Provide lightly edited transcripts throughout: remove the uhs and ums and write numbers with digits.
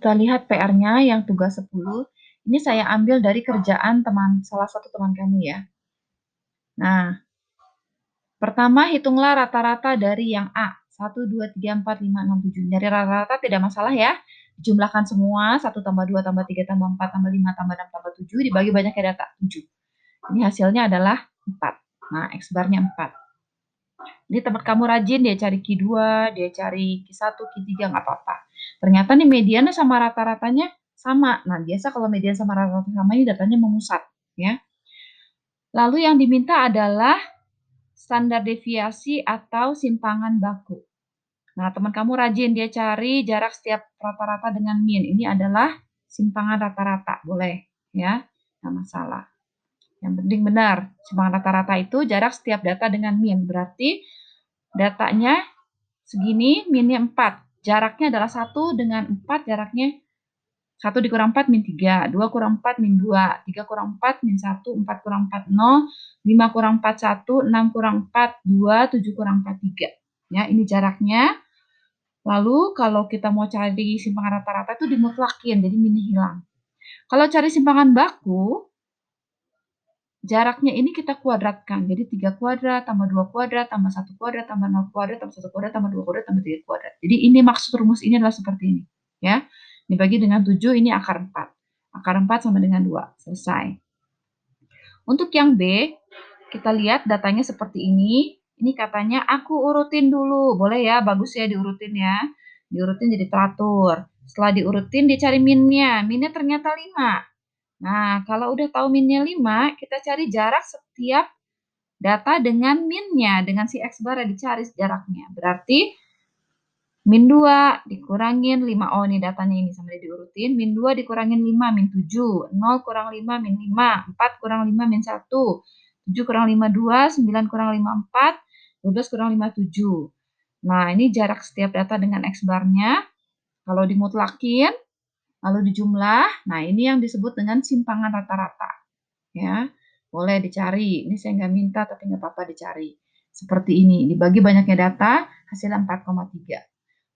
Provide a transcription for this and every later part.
Kita lihat PR-nya yang tugas 10. Ini saya ambil dari kerjaan salah satu teman kamu ya. Nah, pertama hitunglah rata-rata dari yang A. 1, 2, 3, 4, 5, 6, 7. Dari rata-rata tidak masalah ya. Jumlahkan semua. 1 tambah 2 tambah 3 tambah 4 tambah 5 tambah 6 tambah 7. Dibagi banyaknya data 7. Ini hasilnya adalah 4. Nah, X-barnya 4. Ini tempat kamu rajin, dia cari Q2, dia cari Q1, Q3, nggak apa-apa. Ternyata nih mediannya sama rata-ratanya sama. Nah, biasa kalau median sama rata-rata sama ini datanya memusat. Ya. Lalu yang diminta adalah standar deviasi atau simpangan baku. Nah, teman kamu rajin, dia cari jarak setiap rata-rata dengan min. Ini adalah simpangan rata-rata, boleh. Ya, nggak masalah. Yang penting benar, simpangan rata-rata itu jarak setiap data dengan min. Berarti datanya segini, minnya 4. Jaraknya adalah 1 dengan 4, jaraknya 1 dikurang 4, min 3. 2 kurang 4, min 2. 3 kurang 4, min 1. 4 kurang 4, 0. 5 kurang 4, 1. 6 kurang 4, 2. 7 kurang 4, 3. Ya, ini jaraknya. Lalu kalau kita mau cari simpangan rata-rata itu dimutlakin, jadi minnya hilang. Kalau cari simpangan baku, jaraknya ini kita kuadratkan. Jadi 3 kuadrat, tambah 2 kuadrat, tambah 1 kuadrat, tambah 0 kuadrat, tambah 1 kuadrat, tambah 2 kuadrat, tambah 3 kuadrat. Jadi ini maksud rumus ini adalah seperti ini. Ya, dibagi dengan 7, ini akar 4. Akar 4 sama dengan 2. Selesai. Untuk yang B, kita lihat datanya seperti ini. Ini katanya aku urutin dulu. Boleh ya, bagus ya diurutin ya. Diurutin jadi teratur. Setelah diurutin, dicari minnya. Minnya ternyata 5. Nah, kalau udah tahu minnya 5, kita cari jarak setiap data dengan minnya. Dengan si X bar dicari jaraknya. Berarti min 2 dikurangin 5. Oh, ini datanya ini sambil diurutin. Min 2 dikurangin 5, min 7. 0 kurang 5, min 5. 4 kurang 5, min 1. 7 kurang 5, 2. 9 kurang 5, 4. 12 kurang 5, 7. Nah, ini jarak setiap data dengan X barnya. Kalau dimutlakin, lalu dijumlah. Nah, ini yang disebut dengan simpangan rata-rata. Ya, boleh dicari. Ini saya nggak minta, tapi nggak apa-apa dicari. Seperti ini. Dibagi banyaknya data, hasilnya 4,3.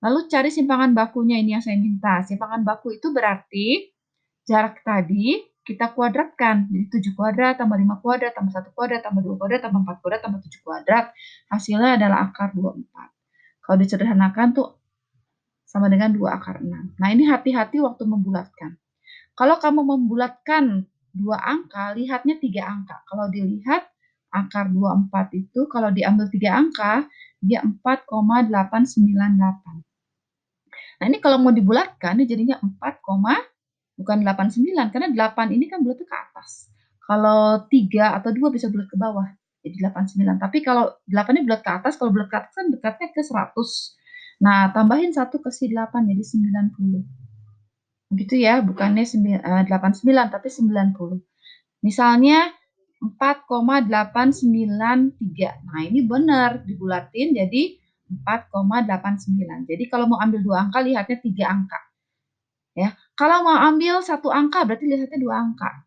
Lalu cari simpangan bakunya, ini yang saya minta. Simpangan baku itu berarti jarak tadi kita kuadratkan. Jadi 7 kuadrat, tambah 5 kuadrat, tambah 1 kuadrat, tambah 2 kuadrat, tambah 4 kuadrat, tambah 7 kuadrat. Hasilnya adalah akar 24. Kalau disederhanakan tuh sama dengan 2 akar 6. Nah, ini hati-hati waktu membulatkan. Kalau kamu membulatkan 2 angka, lihatnya 3 angka. Kalau dilihat akar 24 itu, kalau diambil 3 angka, dia 4,898. Nah, ini kalau mau dibulatkan, ini jadinya 4, bukan 89, karena 8 ini kan bulatnya ke atas. Kalau 3 atau 2 bisa bulat ke bawah, jadi 89. Tapi kalau 8 ini bulat ke atas, kalau bulat ke atas kan dekatnya ke 100. Nah, tambahin 1 ke si 8, jadi 90. Begitu ya, bukannya 89, tapi 90. Misalnya 4,893. Nah, ini benar, dibulatin jadi 4,89. Jadi kalau mau ambil 2 angka, lihatnya 3 angka. Ya, kalau mau ambil 1 angka, berarti lihatnya 2 angka.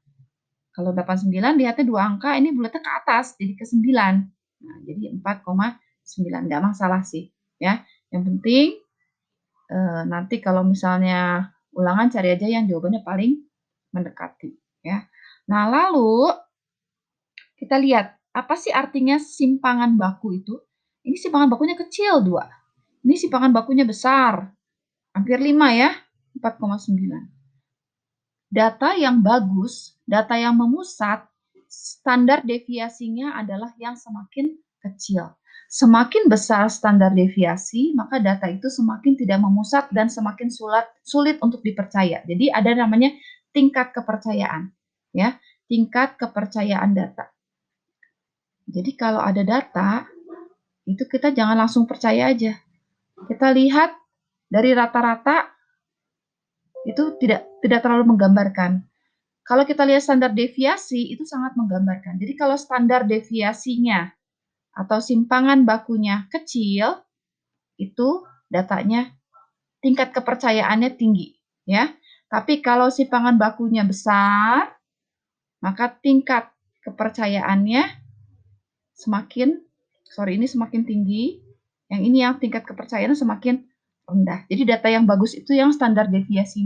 Kalau 89, lihatnya 2 angka, ini bulatnya ke atas, jadi ke 9. Nah, jadi 4,9. Nggak masalah sih. Ya, yang penting nanti kalau misalnya ulangan, cari aja yang jawabannya paling mendekati. Ya. Nah, lalu kita lihat, apa sih artinya simpangan baku itu? Ini simpangan bakunya kecil, 2. Ini simpangan bakunya besar, hampir 5 ya, 4,9. Data yang bagus, data yang memusat, standar deviasinya adalah yang semakin kecil. Semakin besar standar deviasi, maka data itu semakin tidak memusat dan semakin sulit untuk dipercaya. Jadi ada namanya tingkat kepercayaan, ya, tingkat kepercayaan data. Jadi kalau ada data, itu kita jangan langsung percaya aja. Kita lihat dari rata-rata itu tidak terlalu menggambarkan. Kalau kita lihat standar deviasi itu sangat menggambarkan. Jadi kalau standar deviasinya atau simpangan bakunya kecil, itu datanya tingkat kepercayaannya tinggi, ya. Tapi kalau simpangan bakunya besar, maka tingkat kepercayaannya semakin tinggi. Yang ini yang tingkat kepercayaannya semakin rendah. Jadi data yang bagus itu yang standar deviasi